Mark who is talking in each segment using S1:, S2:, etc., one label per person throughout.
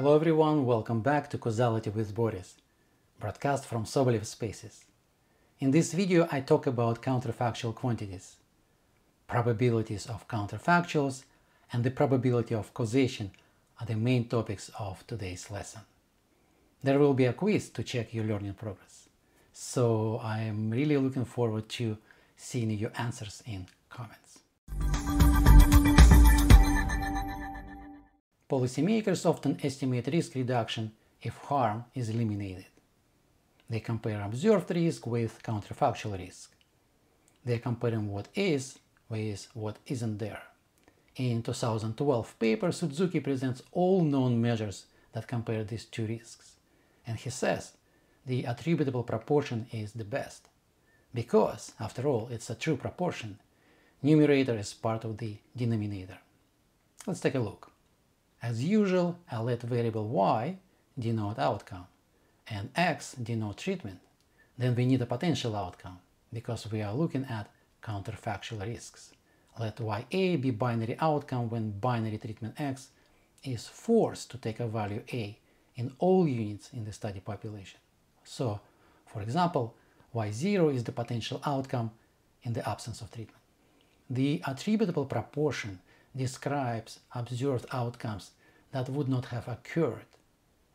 S1: Hello everyone, welcome back to Causality with Boris, broadcast from SobolevSpaces. In this video I talk about counterfactual quantities, probabilities of counterfactuals, and the probability of causation are the main topics of today's lesson. There will be a quiz to check your learning progress, so I am really looking forward to seeing your answers in comments. Policymakers often estimate risk reduction if harm is eliminated. They compare observed risk with counterfactual risk. They are comparing what is with what isn't there. In 2012 paper, 𝗕𝗂𝘂𝘀𝗶𝘁𝗵 presents all known measures that compare these two risks. And he says the attributable proportion is the best, because, after all, it's a true proportion. Numerator is part of the denominator. Let's take a look. As usual, I'll let variable y denote outcome and x denote treatment. Then we need a potential outcome, because we are looking at counterfactual risks. Let ya be binary outcome when binary treatment x is forced to take a value a in all units in the study population. So, for example, y0 is the potential outcome in the absence of treatment. The attributable proportion describes observed outcomes that would not have occurred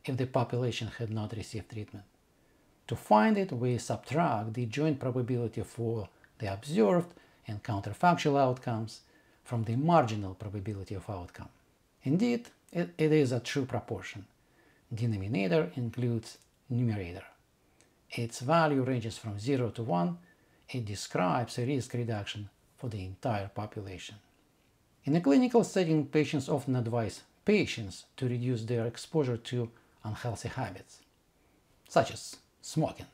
S1: if the population had not received treatment. To find it, we subtract the joint probability for the observed and counterfactual outcomes from the marginal probability of outcome. Indeed, it is a true proportion. Denominator includes numerator. Its value ranges from 0 to 1. It describes a risk reduction for the entire population. In a clinical setting, patients often advise patients to reduce their exposure to unhealthy habits, such as smoking.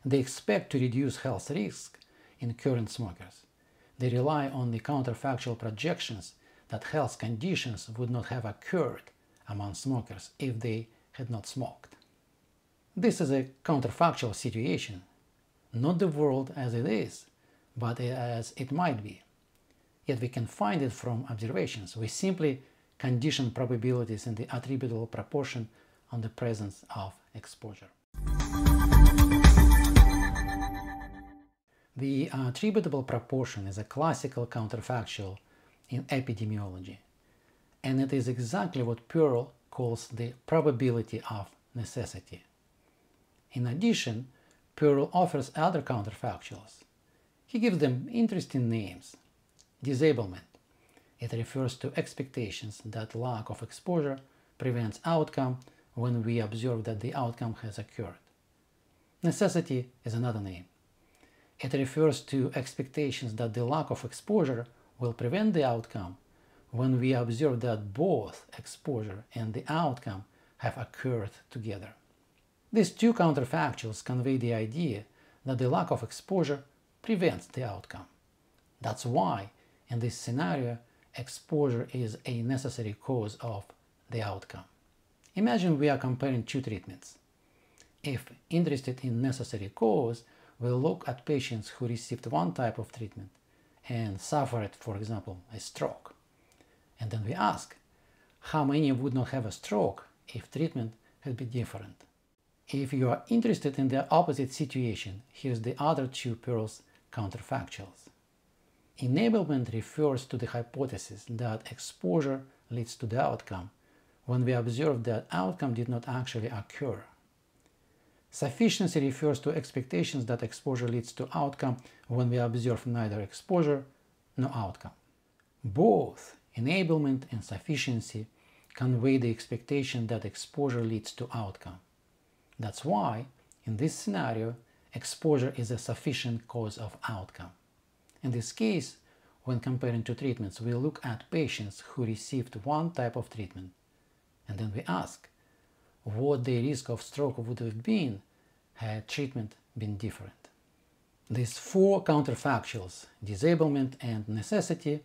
S1: They expect to reduce health risk in current smokers. They rely on the counterfactual projections that health conditions would not have occurred among smokers if they had not smoked. This is a counterfactual situation, not the world as it is, but as it might be. Yet we can find it from observations. We simply condition probabilities in the attributable proportion on the presence of exposure. The attributable proportion is a classical counterfactual in epidemiology, and it is exactly what Pearl calls the probability of necessity. In addition, Pearl offers other counterfactuals. He gives them interesting names. Disablement. It refers to expectations that lack of exposure prevents outcome when we observe that the outcome has occurred. Necessity is another name. It refers to expectations that the lack of exposure will prevent the outcome when we observe that both exposure and the outcome have occurred together. These two counterfactuals convey the idea that the lack of exposure prevents the outcome. That's why, in this scenario, exposure is a necessary cause of the outcome. Imagine we are comparing two treatments. If interested in necessary cause, we'll look at patients who received one type of treatment and suffered, for example, a stroke. And then we ask, how many would not have a stroke if treatment had been different? If you are interested in the opposite situation, here's the other two Pearl's counterfactuals. Enablement refers to the hypothesis that exposure leads to the outcome when we observe that outcome did not actually occur. Sufficiency refers to expectations that exposure leads to outcome when we observe neither exposure nor outcome. Both enablement and sufficiency convey the expectation that exposure leads to outcome. That's why, in this scenario, exposure is a sufficient cause of outcome. In this case, when comparing two treatments, we look at patients who received one type of treatment, and then we ask what the risk of stroke would have been had treatment been different. These four counterfactuals, disablement and necessity,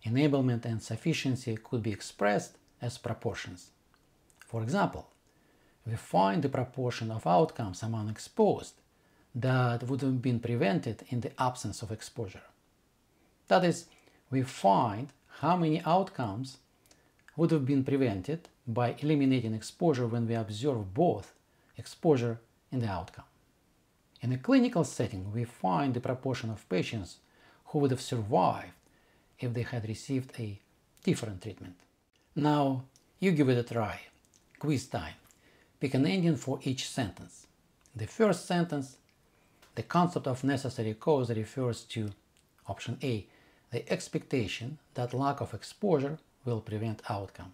S1: enablement and sufficiency, could be expressed as proportions. For example, we find the proportion of outcomes among exposed that would have been prevented in the absence of exposure. That is, we find how many outcomes would have been prevented by eliminating exposure when we observe both exposure and the outcome. In a clinical setting, we find the proportion of patients who would have survived if they had received a different treatment. Now, you give it a try. Quiz time. Pick an ending for each sentence. The first sentence, the concept of necessary cause refers to option A, the expectation that lack of exposure will prevent outcome.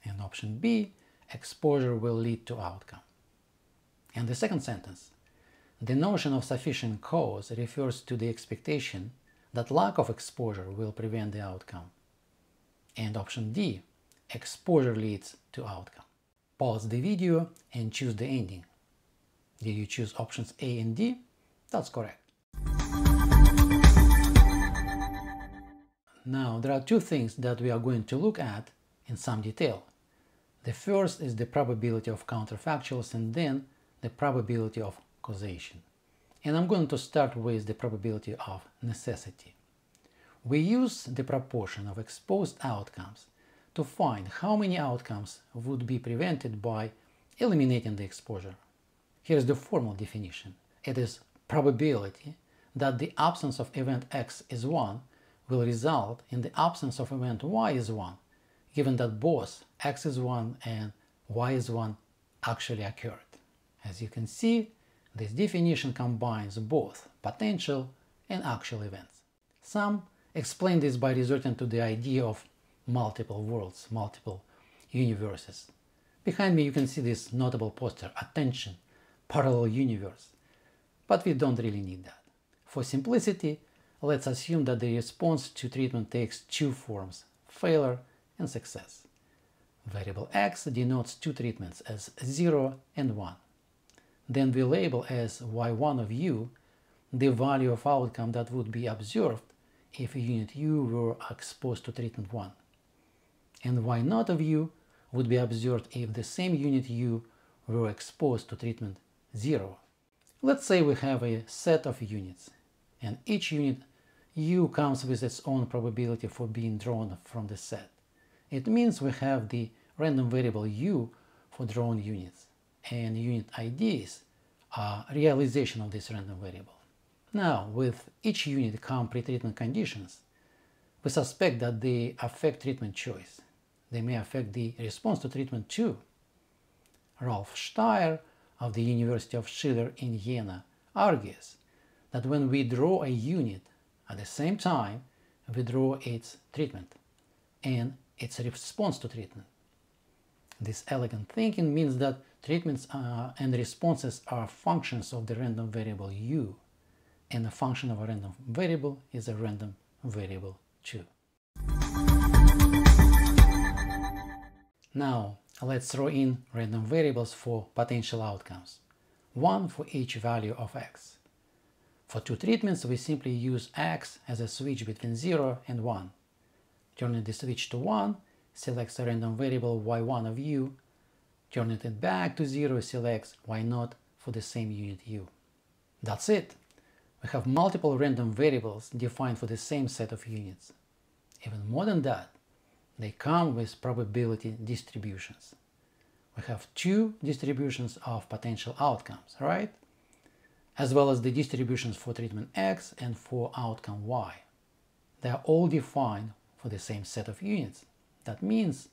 S1: And option B, exposure will lead to outcome. And the second sentence, the notion of sufficient cause refers to the expectation that lack of exposure will prevent the outcome. And option D, exposure leads to outcome. Pause the video and choose the ending. Did you choose options A and D? That's correct. Now, there are two things that we are going to look at in some detail. The first is the probability of counterfactuals and then the probability of causation. And I'm going to start with the probability of necessity. We use the proportion of exposed outcomes to find how many outcomes would be prevented by eliminating the exposure. Here's the formal definition. It is probability that the absence of event X is 1 will result in the absence of event Y is 1, given that both X is 1 and Y is 1 actually occurred. As you can see, this definition combines both potential and actual events. Some explain this by resorting to the idea of multiple worlds, multiple universes. Behind me you can see this notable poster, Attention, Parallel Universe. But we don't really need that. For simplicity, let's assume that the response to treatment takes two forms, failure and success. Variable X denotes two treatments as 0 and 1. Then we label as Y1 of U the value of outcome that would be observed if unit U were exposed to treatment 1. And Y0 of U would be observed if the same unit U were exposed to treatment 0. Let's say we have a set of units, and each unit U comes with its own probability for being drawn from the set. It means we have the random variable U for drawn units, and unit IDs are realization of this random variable. Now, with each unit come pretreatment conditions. We suspect that they affect treatment choice. They may affect the response to treatment too. Ralph Steyer of the University of Schiller in Jena argues that when we draw a unit at the same time, we draw its treatment and its response to treatment. This elegant thinking means that treatments and responses are functions of the random variable U, and a function of a random variable is a random variable too. Now, let's throw in random variables for potential outcomes, one for each value of X. For two treatments, we simply use X as a switch between 0 and 1. Turning the switch to 1 selects a random variable Y1 of U. Turning it back to 0 selects Y0 for the same unit U. That's it. We have multiple random variables defined for the same set of units. Even more than that, they come with probability distributions. We have two distributions of potential outcomes, right? As well as the distributions for treatment X and for outcome Y. They are all defined for the same set of units. That means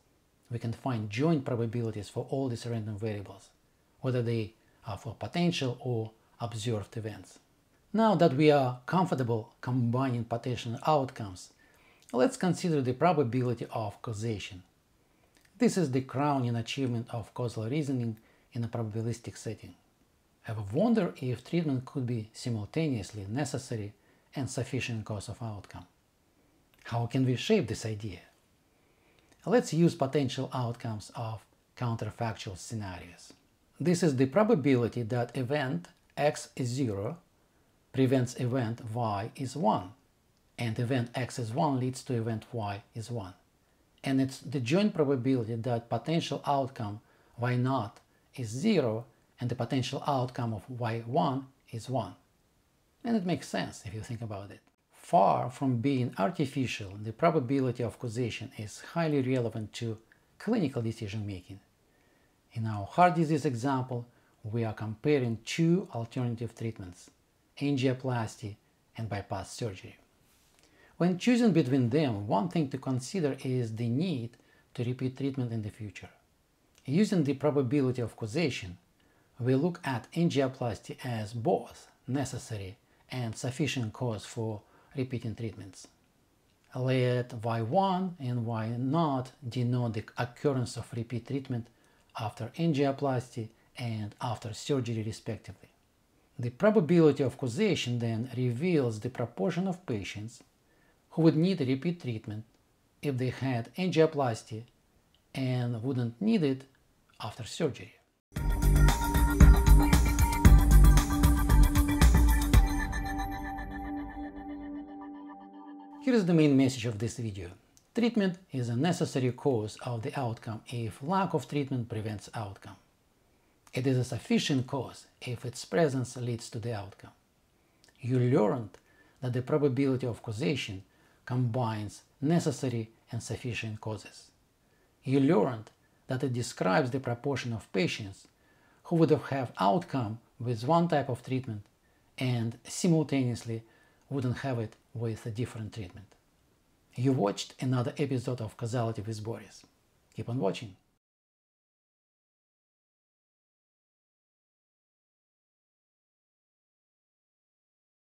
S1: we can find joint probabilities for all these random variables, whether they are for potential or observed events. Now that we are comfortable combining potential outcomes, let's consider the probability of causation. This is the crowning achievement of causal reasoning in a probabilistic setting. Ever wonder if treatment could be simultaneously necessary and sufficient cause of outcome? How can we shape this idea? Let's use potential outcomes of counterfactual scenarios. This is the probability that event X is 0 prevents event Y is 1, and event X is 1 leads to event Y is 1. And it's the joint probability that potential outcome Y0 is 0 and the potential outcome of Y1 is 1. And it makes sense if you think about it. Far from being artificial, the probability of causation is highly relevant to clinical decision making. In our heart disease example, we are comparing two alternative treatments, angioplasty and bypass surgery. When choosing between them, one thing to consider is the need to repeat treatment in the future. Using the probability of causation, we look at angioplasty as both necessary and sufficient cause for repeating treatments. Let Y1 and Y0 denote the occurrence of repeat treatment after angioplasty and after surgery respectively. The probability of causation then reveals the proportion of patients who would need repeat treatment if they had angioplasty and wouldn't need it after surgery. Here is the main message of this video. Treatment is a necessary cause of the outcome if lack of treatment prevents outcome. It is a sufficient cause if its presence leads to the outcome. You learned that the probability of causation combines necessary and sufficient causes. You learned that it describes the proportion of patients who would have outcome with one type of treatment and simultaneously wouldn't have it with a different treatment. You watched another episode of Causality with Boris. Keep on watching.